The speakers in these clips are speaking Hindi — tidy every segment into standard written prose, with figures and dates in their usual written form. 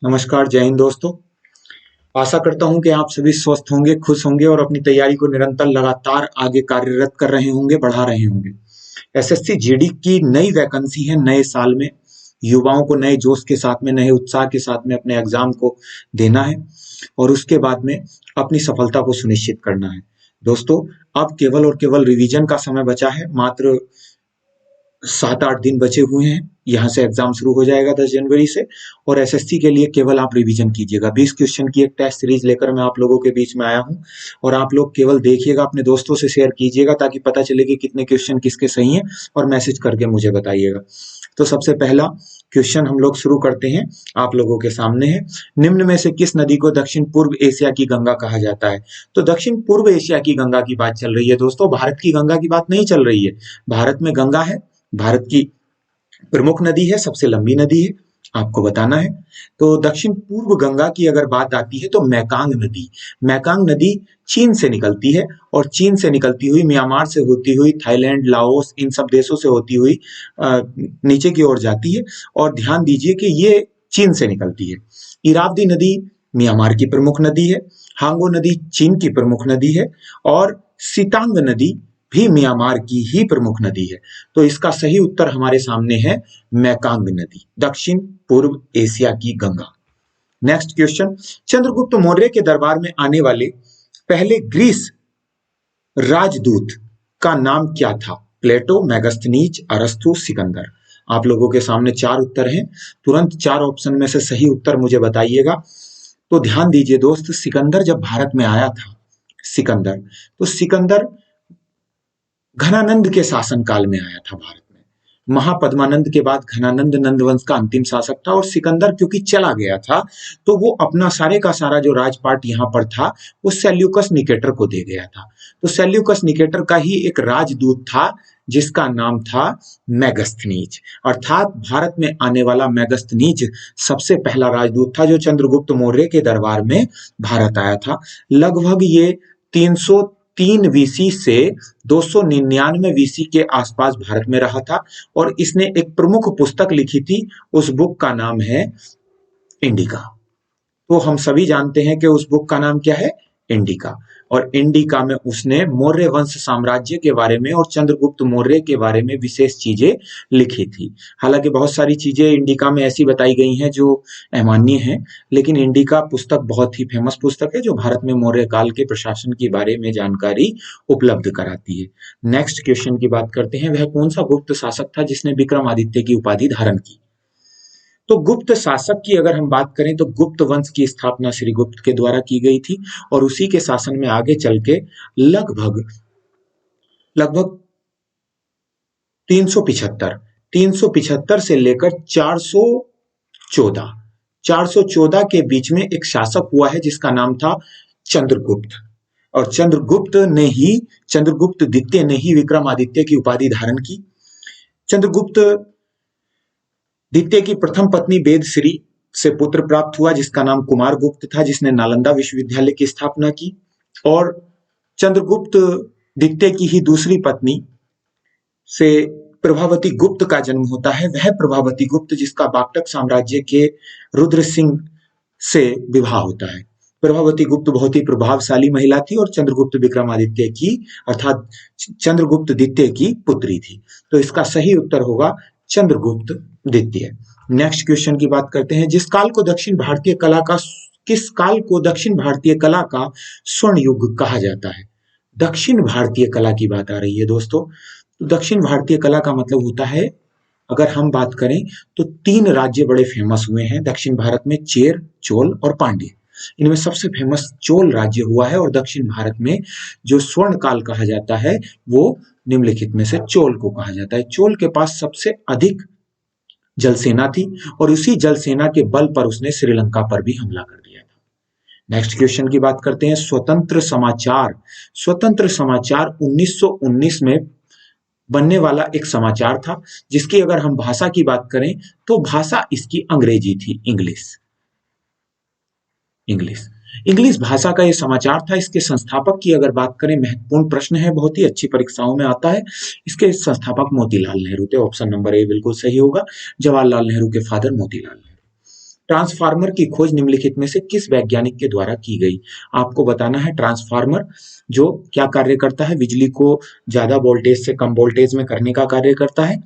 नमस्कार, जय हिंद दोस्तों। आशा करता हूं कि आप सभी स्वस्थ होंगे, खुश होंगे और अपनी तैयारी को निरंतर लगातार आगे कार्यरत कर रहे होंगे, बढ़ा रहे होंगे। एसएससी जीडी की नई वैकेंसी है नए साल में। युवाओं को नए जोश के साथ में, नए उत्साह के साथ में अपने एग्जाम को देना है और उसके बाद में अपनी सफलता को सुनिश्चित करना है। दोस्तों, अब केवल और केवल रिवीजन का समय बचा है। मात्र 7-8 दिन बचे हुए हैं। यहाँ से एग्जाम शुरू हो जाएगा 10 जनवरी से और एसएससी के लिए केवल आप रिवीजन कीजिएगा। 20 क्वेश्चन की एक टेस्ट सीरीज लेकर मैं आप लोगों के बीच में आया हूँ और आप लोग केवल देखिएगा, अपने दोस्तों से शेयर कीजिएगा ताकि पता चले कि कितने क्वेश्चन किसके सही हैं और मैसेज करके मुझे बताइएगा। तो सबसे पहला क्वेश्चन हम लोग शुरू करते हैं, आप लोगों के सामने है। निम्न में से किस नदी को दक्षिण पूर्व एशिया की गंगा कहा जाता है? तो दक्षिण पूर्व एशिया की गंगा की बात चल रही है दोस्तों, भारत की गंगा की बात नहीं चल रही है। भारत में गंगा है, भारत की प्रमुख नदी है, सबसे लंबी नदी है, आपको बताना है। तो दक्षिण पूर्व गंगा की अगर बात आती है तो मैकांग नदी, मैकांग नदी चीन से निकलती है और चीन से निकलती हुई म्यांमार से होती हुई थाईलैंड, लाओस, इन सब देशों से होती हुई नीचे की ओर जाती है। और ध्यान दीजिए कि ये चीन से निकलती है। इरावदी नदी म्यांमार की प्रमुख नदी है, हांगो नदी चीन की प्रमुख नदी है और सितांग नदी भी म्यांमार की ही प्रमुख नदी है। तो इसका सही उत्तर हमारे सामने है मैकांग नदी, दक्षिण पूर्व एशिया की गंगा। नेक्स्ट क्वेश्चन, चंद्रगुप्त मौर्य के दरबार में आने वाले पहले ग्रीस राजदूत का नाम क्या था? प्लेटो, मेगास्थनीज, अरस्तु, सिकंदर। आप लोगों के सामने 4 उत्तर हैं। तुरंत 4 ऑप्शन में से सही उत्तर मुझे बताइएगा। तो ध्यान दीजिए दोस्त, सिकंदर जब भारत में आया था, सिकंदर, तो सिकंदर घनानंद के शासनकाल में आया था भारत में। महापद्मानंद के बाद घनानंद नंदवंश का अंतिम शासक था और सिकंदर क्योंकि चला गया था तो वो अपना सारे का सारा जो राजपाट यहाँ पर था वो सेल्यूकस निकेटर को दे गया था। तो सेल्यूकस निकेटर का ही एक राजदूत था जिसका नाम था मेगास्थनीज, अर्थात भारत में आने वाला मेगास्थनीज सबसे पहला राजदूत था जो चंद्रगुप्त मौर्य के दरबार में भारत आया था। लगभग ये 303 वीसी से 299 वीसी के आसपास भारत में रहा था और इसने एक प्रमुख पुस्तक लिखी थी, उस बुक का नाम है इंडिका। तो हम सभी जानते हैं कि उस बुक का नाम क्या है, इंडिका। और इंडिका में उसने मौर्य वंश साम्राज्य के बारे में और चंद्रगुप्त मौर्य के बारे में विशेष चीजें लिखी थी। हालांकि बहुत सारी चीजें इंडिका में ऐसी बताई गई हैं जो अमान्य हैं, लेकिन इंडिका पुस्तक बहुत ही फेमस पुस्तक है जो भारत में मौर्य काल के प्रशासन के बारे में जानकारी उपलब्ध कराती है। नेक्स्ट क्वेश्चन की बात करते हैं, वह कौन सा गुप्त शासक था जिसने विक्रमादित्य की उपाधि धारण की? तो गुप्त शासक की अगर हम बात करें तो गुप्त वंश की स्थापना श्री गुप्त के द्वारा की गई थी और उसी के शासन में आगे चल के लगभग लगभग 375 से लेकर 414 के बीच में एक शासक हुआ है जिसका नाम था चंद्रगुप्त। और चंद्रगुप्त द्वितीय ने ही विक्रमादित्य की उपाधि धारण की। चंद्रगुप्त द्वितीय की प्रथम पत्नी वेदश्री से पुत्र प्राप्त हुआ जिसका नाम कुमार गुप्त था, जिसने नालंदा विश्वविद्यालय की स्थापना की। और चंद्रगुप्त द्वितीय की ही दूसरी पत्नी से प्रभावती गुप्त का जन्म होता है, वह प्रभावती गुप्त जिसका बागटक साम्राज्य के रुद्र सिंह से विवाह होता है। प्रभावती गुप्त बहुत ही प्रभावशाली महिला थी और चंद्रगुप्त विक्रमादित्य की अर्थात चंद्रगुप्त द्वितीय की पुत्री थी। तो इसका सही उत्तर होगा चंद्रगुप्त द्वितीय। नेक्स्ट क्वेश्चन की बात करते हैं, किस काल को दक्षिण भारतीय कला का स्वर्ण युग कहा जाता है? दक्षिण भारतीय कला की बात आ रही है दोस्तों। तो दक्षिण भारतीय कला का मतलब होता है, अगर हम बात करें तो 3 राज्य बड़े फेमस हुए हैं दक्षिण भारत में, चेर, चोल और पांड्य। इनमें सबसे फेमस चोल राज्य हुआ है और दक्षिण भारत में जो स्वर्ण काल कहा जाता है वो निम्नलिखित में से चोल को कहा जाता है। चोल के पास सबसे अधिक जल सेना थी और उसी जल सेना के बल पर उसने श्रीलंका पर भी हमला कर दिया था। नेक्स्ट क्वेश्चन की बात करते हैं, स्वतंत्र समाचार 1919 में बनने वाला एक समाचार था जिसकी अगर हम भाषा की बात करें तो भाषा इसकी अंग्रेजी थी, इंग्लिश भाषा का यह समाचार था। इसके संस्थापक की अगर बात करें, महत्वपूर्ण प्रश्न है, बहुत ही अच्छी परीक्षाओं में आता है। इसके संस्थापक मोतीलाल नेहरू थे, ऑप्शन नंबर ए बिल्कुल सही होगा, जवाहरलाल नेहरू के फादर मोतीलाल नेहरू। ट्रांसफार्मर की खोज निम्नलिखित में से किस वैज्ञानिक के द्वारा की गई? आपको बताना है ट्रांसफार्मर जो क्या कार्य करता है, बिजली को ज्यादा वोल्टेज से कम वोल्टेज में करने का कार्य करता है।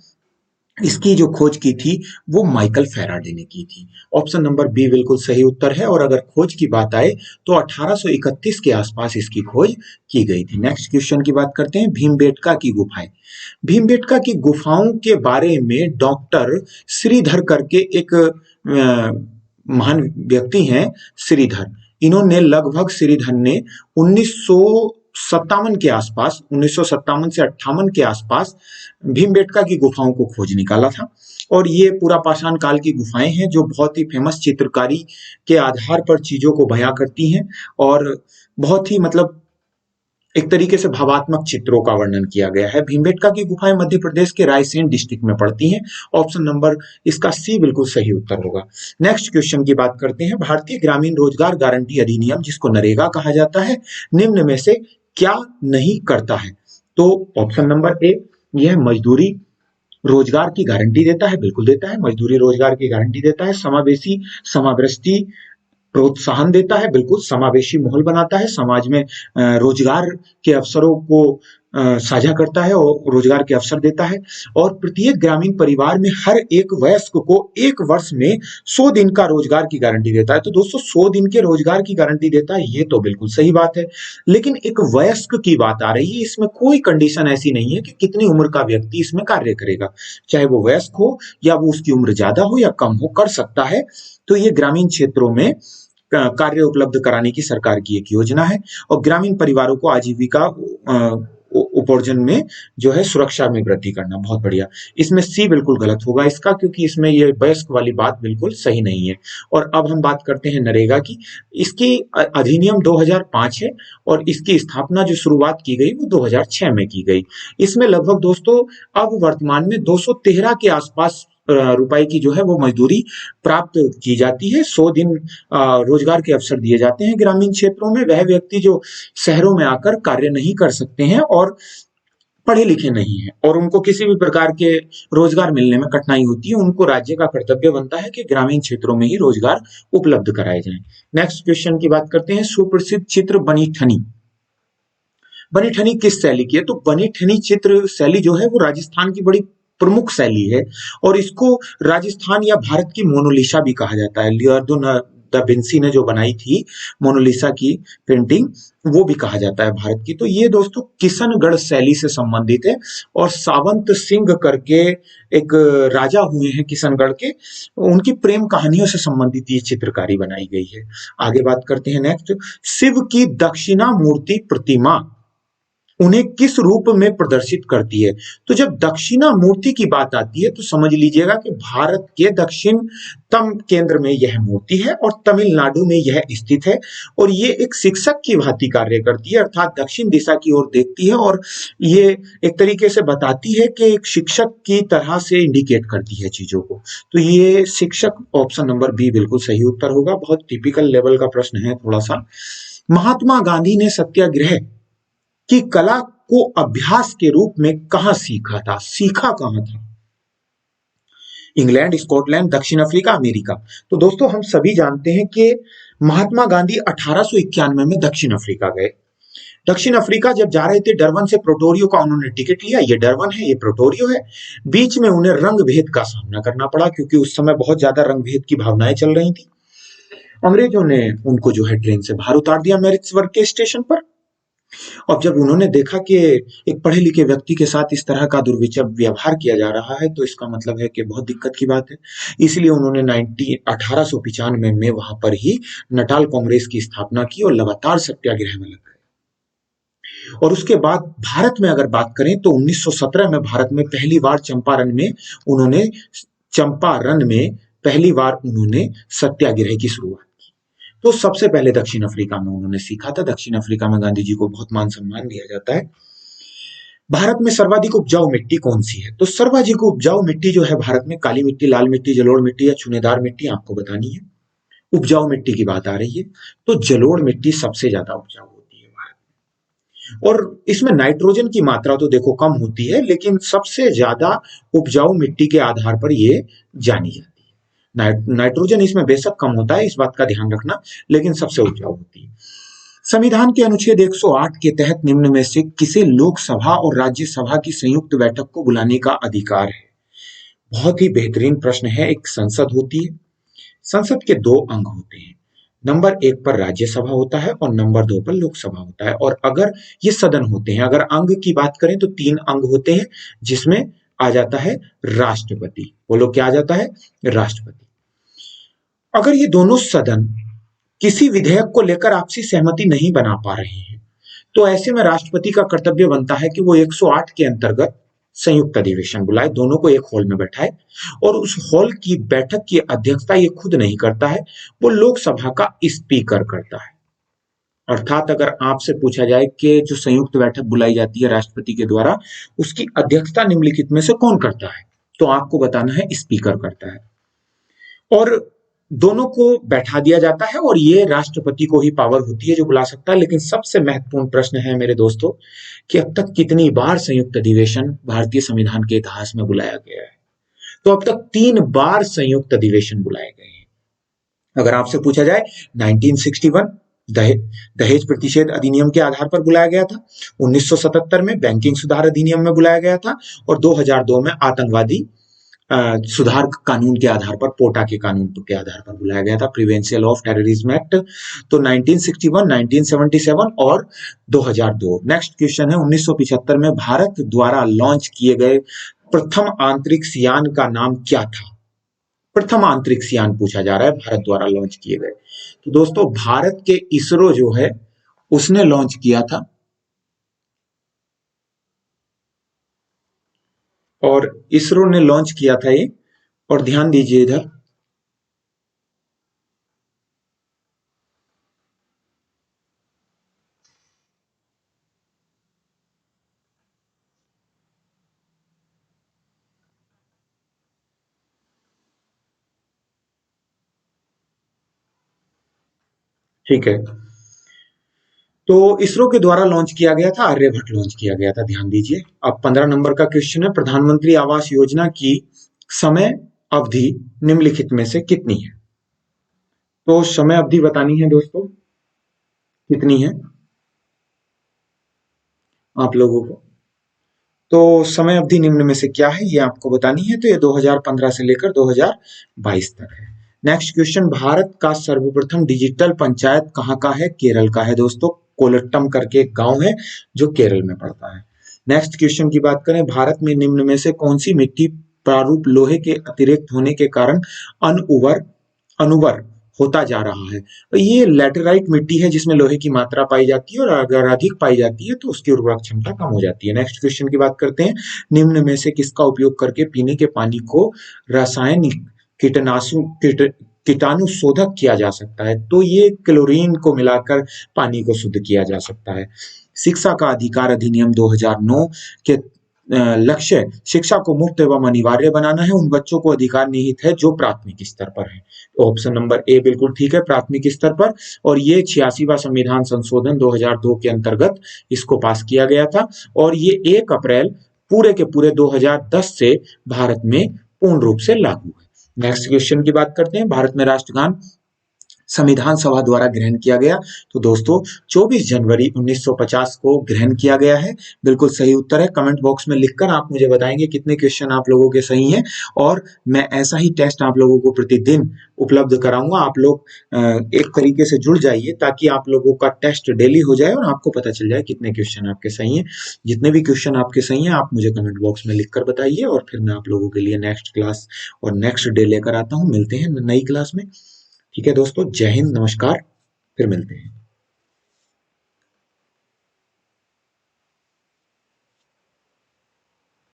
इसकी जो खोज की थी वो माइकल फैराडे ने की थी। ऑप्शन नंबर बी बिल्कुल सही उत्तर है। और अगर खोज की बात आए तो 1831 के आसपास इसकी खोज की गई थी। नेक्स्ट क्वेश्चन की बात करते हैं, भीमबेटका की गुफाएं। भीमबेटका की गुफाओं के बारे में डॉक्टर श्रीधर करके एक महान व्यक्ति हैं, श्रीधर। इन्होंने लगभग श्रीधर ने 1957 के आसपास, 1957 से 58 के आसपास भीमबेटका की गुफाओं को खोज निकाला था। और ये पूरा पाषाण काल की गुफाएं हैं जो बहुत ही फेमस चित्रकारी के आधार पर चीजों को बयां करती हैं और बहुत ही मतलब एक तरीके से भावात्मक चित्रों का वर्णन किया गया है। भीमबेटका की गुफाएं मध्य प्रदेश के रायसेन डिस्ट्रिक्ट में पड़ती हैं। ऑप्शन नंबर इसका सी बिल्कुल सही उत्तर होगा। नेक्स्ट क्वेश्चन की बात करते हैं, भारतीय ग्रामीण रोजगार गारंटी अधिनियम जिसको नरेगा कहा जाता है, निम्न में से क्या नहीं करता है? तो ऑप्शन नंबर ए, यह मजदूरी रोजगार की गारंटी देता है, बिल्कुल देता है, मजदूरी रोजगार की गारंटी देता है। समावेशी समावृत्ति प्रोत्साहन देता है, बिल्कुल समावेशी माहौल बनाता है, समाज में रोजगार के अवसरों को साझा करता है और रोजगार के अवसर देता है। और प्रत्येक ग्रामीण परिवार में हर एक वयस्क को 1 वर्ष में 100 दिन का रोजगार की गारंटी देता है। तो दोस्तों 100 दिन के रोजगार की गारंटी देता है, ये तो बिल्कुल सही बात है। लेकिन एक वयस्क की बात आ रही है, इसमें कोई कंडीशन ऐसी नहीं है कि कितनी उम्र का व्यक्ति इसमें कार्य करेगा, चाहे वो वयस्क हो या वो उसकी उम्र ज्यादा हो या कम हो, कर सकता है। तो ये ग्रामीण क्षेत्रों में कार्य उपलब्ध कराने की सरकार की एक योजना है और ग्रामीण परिवारों को आजीविका उपार्जन में जो है सुरक्षा में वृद्धि करना। बहुत बढ़िया। इसमें सी बिल्कुल गलत होगा इसका, क्योंकि इसमें ये वयस्क वाली बात बिल्कुल सही नहीं है। और अब हम बात करते हैं नरेगा की। इसकी अधिनियम 2005 है और इसकी स्थापना जो शुरुआत की गई वो 2006 में की गई। इसमें लगभग दोस्तों अब वर्तमान में 213 के आसपास रुपए की जो है वो मजदूरी प्राप्त की जाती है। 100 दिन रोजगार के अवसर दिए जाते हैं ग्रामीण क्षेत्रों में। वह व्यक्ति जो शहरों में आकर कार्य नहीं कर सकते हैं और पढ़े लिखे नहीं हैं और उनको किसी भी प्रकार के रोजगार मिलने में कठिनाई होती है, उनको राज्य का कर्तव्य बनता है कि ग्रामीण क्षेत्रों में ही रोजगार उपलब्ध कराए जाएं। नेक्स्ट क्वेश्चन की बात करते हैं, सुप्रसिद्ध चित्र बनी ठनी। बनी ठनी किस शैली की है? तो बनी ठनी चित्र शैली जो है वो राजस्थान की बड़ी प्रमुख शैली है और इसको राजस्थान या भारत की मोनालिसा भी कहा जाता है। लियोनार्डो दा विंसी ने जो बनाई थी मोनालिसा की पेंटिंग, वो भी कहा जाता है भारत की। तो ये दोस्तों किशनगढ़ शैली से संबंधित है और सावंत सिंह करके एक राजा हुए हैं किशनगढ़ के, उनकी प्रेम कहानियों से संबंधित ये चित्रकारी बनाई गई है। आगे बात करते हैं नेक्स्ट, शिव की दक्षिणा मूर्ति प्रतिमा उन्हें किस रूप में प्रदर्शित करती है? तो जब दक्षिणा मूर्ति की बात आती है तो समझ लीजिएगा कि भारत के दक्षिणतम केंद्र में यह मूर्ति है और तमिलनाडु में यह स्थित है और ये एक शिक्षक की भांति कार्य करती है, अर्थात दक्षिण दिशा की ओर देखती है और ये एक तरीके से बताती है कि एक शिक्षक की तरह से इंडिकेट करती है चीजों को। तो ये शिक्षक, ऑप्शन नंबर बी बिल्कुल सही उत्तर होगा। बहुत टिपिकल लेवल का प्रश्न है थोड़ा सा। महात्मा गांधी ने सत्याग्रह की कला को अभ्यास के रूप में कहां सीखा था? सीखा कहां था? इंग्लैंड, स्कॉटलैंड, दक्षिण अफ्रीका, अमेरिका। तो दोस्तों हम सभी जानते हैं कि महात्मा गांधी 1891 में दक्षिण अफ्रीका गए। दक्षिण अफ्रीका जब जा रहे थे, डरबन से प्रोटोरियो का उन्होंने टिकट लिया। ये डरबन है, ये प्रोटोरियो है। बीच में उन्हें रंग भेद का सामना करना पड़ा क्योंकि उस समय बहुत ज्यादा रंग भेद की भावनाएं चल रही थी। अंग्रेजों ने उनको जो है ट्रेन से बाहर उतार दिया मैरिट्सबर्ग के स्टेशन पर। और जब उन्होंने देखा कि एक पढ़े लिखे व्यक्ति के साथ इस तरह का दुर्विचार व्यवहार किया जा रहा है तो इसका मतलब है कि बहुत दिक्कत की बात है। इसलिए उन्होंने 1895 में वहां पर ही नटाल कांग्रेस की स्थापना की और लगातार सत्याग्रह में लग गए। और उसके बाद भारत में अगर बात करें तो 1917 में भारत में पहली बार चंपारण में पहली बार उन्होंने सत्याग्रह की शुरुआत। तो सबसे पहले दक्षिण अफ्रीका में उन्होंने सीखा था। दक्षिण अफ्रीका में गांधी जी को बहुत मान सम्मान दिया जाता है। भारत में सर्वाधिक उपजाऊ मिट्टी कौन सी है? तो सर्वाधिक उपजाऊ मिट्टी जो है भारत में काली मिट्टी, लाल मिट्टी, जलोढ़ मिट्टी या चुनेदार मिट्टी, आपको बतानी है। उपजाऊ मिट्टी की बात आ रही है तो जलोढ़ मिट्टी सबसे ज्यादा उपजाऊ होती है भारत में। और इसमें नाइट्रोजन की मात्रा तो देखो कम होती है, लेकिन सबसे ज्यादा उपजाऊ मिट्टी के आधार पर ये जानी जाती है। नाइट्रोजन इसमें बेशक कम होता है, इस बात का ध्यान रखना, लेकिन सबसे उपजाऊ होती है। संविधान के अनुच्छेद 108 के तहत निम्न में से किसे लोकसभा और राज्यसभा की संयुक्त बैठक को बुलाने का अधिकार है? बहुत ही बेहतरीन प्रश्न है। एक संसद होती है, संसद के दो अंग होते हैं, नंबर एक पर राज्यसभा होता है और नंबर दो पर लोकसभा होता है। और अगर ये सदन होते हैं, अगर अंग की बात करें तो तीन अंग होते हैं, जिसमें आ जाता है राष्ट्रपति। बोलो क्या आ जाता है? राष्ट्रपति। अगर ये दोनों सदन किसी विधेयक को लेकर आपसी सहमति नहीं बना पा रहे हैं, तो ऐसे में राष्ट्रपति का कर्तव्य बनता है कि वो 108 के अंतर्गत संयुक्त अधिवेशन बुलाए, दोनों को एक हॉल में बैठाए, और उस हॉल की बैठक की अध्यक्षता ये खुद नहीं करता है, वो लोकसभा का स्पीकर करता है। अर्थात अगर आपसे पूछा जाए कि जो संयुक्त बैठक बुलाई जाती है राष्ट्रपति के द्वारा, उसकी अध्यक्षता निम्नलिखित में से कौन करता है, तो आपको बताना है स्पीकर करता है। और दोनों को बैठा दिया जाता है और ये राष्ट्रपति को ही पावर होती है जो बुला सकता है। लेकिन सबसे महत्वपूर्ण प्रश्न है मेरे दोस्तों कि अब तक कितनी बार संयुक्त अधिवेशन भारतीय संविधान के इतिहास में बुलाया गया है? तो अब तक 3 बार संयुक्त अधिवेशन बुलाए गए हैं। अगर आपसे पूछा जाए 1961 दहेज प्रतिषेध अधिनियम के आधार पर बुलाया गया था, 1977 में बैंकिंग सुधार अधिनियम में बुलाया गया था, और 2002 में आतंकवादी सुधार कानून के आधार पर, पोटा के कानून के आधार पर बुलाया गया था, प्रिवेंशन ऑफ टेररिज्म एक्ट। तो 1961, 1977 और 2002। नेक्स्ट क्वेश्चन है 1975 में भारत द्वारा लॉन्च किए गए प्रथम अंतरिक्ष यान का नाम क्या था? प्रथम अंतरिक्ष यान पूछा जा रहा है, भारत द्वारा लॉन्च किए गए। तो दोस्तों भारत के इसरो जो है उसने लॉन्च किया था, और इसरो ने लॉन्च किया था ये, और ध्यान दीजिए इधर, ठीक है। तो इसरो के द्वारा लॉन्च किया गया था, आर्यभट्ट लॉन्च किया गया था, ध्यान दीजिए। अब 15 नंबर का क्वेश्चन है, प्रधानमंत्री आवास योजना की समय अवधि निम्नलिखित में से कितनी है? तो समय अवधि बतानी है दोस्तों, कितनी है आप लोगों को? तो समय अवधि निम्न में से क्या है ये आपको बतानी है। तो ये 2015 से लेकर 2022 तक है। नेक्स्ट क्वेश्चन, भारत का सर्वप्रथम डिजिटल पंचायत कहाँ का है? केरल का है दोस्तों, कोलट्टम करके एक गांव है जो केरल में पड़ता है। नेक्स्ट क्वेश्चन की बात करें, भारत में निम्न में से कौन सी मिट्टी प्रारूप लोहे के अतिरिक्त होने के कारण अनुवर होता जा रहा है? तो ये लैटेराइट मिट्टी है जिसमें लोहे की मात्रा पाई जाती है, और अगर अधिक पाई जाती है तो उसकी उर्वरक क्षमता कम हो जाती है। नेक्स्ट क्वेश्चन की बात करते हैं, निम्न में से किसका उपयोग करके पीने के पानी को रासायनिक कीटाणु शोधक किया जा सकता है? तो ये क्लोरीन को मिलाकर पानी को शुद्ध किया जा सकता है। शिक्षा का अधिकार अधिनियम 2009 के लक्ष्य शिक्षा को मुफ्त एवं अनिवार्य बनाना है, उन बच्चों को अधिकार निहित है जो प्राथमिक स्तर पर है। तो ऑप्शन नंबर ए बिल्कुल ठीक है, प्राथमिक स्तर पर। और ये 86वां संविधान संशोधन 2002 के अंतर्गत इसको पास किया गया था, और ये 1 अप्रैल पूरे के पूरे 2010 से भारत में पूर्ण रूप से लागू है। नेक्स्ट क्वेश्चन की बात करते हैं, भारत में राष्ट्रगान संविधान सभा द्वारा ग्रहण किया गया? तो दोस्तों 24 जनवरी 1950 को ग्रहण किया गया है। बिल्कुल सही उत्तर है। कमेंट बॉक्स में लिखकर आप मुझे बताएंगे कितने क्वेश्चन आप लोगों के सही हैं, और मैं ऐसा ही टेस्ट आप लोगों को प्रतिदिन उपलब्ध कराऊंगा। आप लोग एक तरीके से जुड़ जाइए ताकि आप लोगों का टेस्ट डेली हो जाए और आपको पता चल जाए कितने क्वेश्चन आपके सही हैं। जितने भी क्वेश्चन आपके सही हैं आप मुझे कमेंट बॉक्स में लिखकर बताइए, और फिर मैं आप लोगों के लिए नेक्स्ट क्लास और नेक्स्ट डे लेकर आता हूँ। मिलते हैं नई क्लास में। ठीक है दोस्तों, जय हिंद, नमस्कार, फिर मिलते हैं।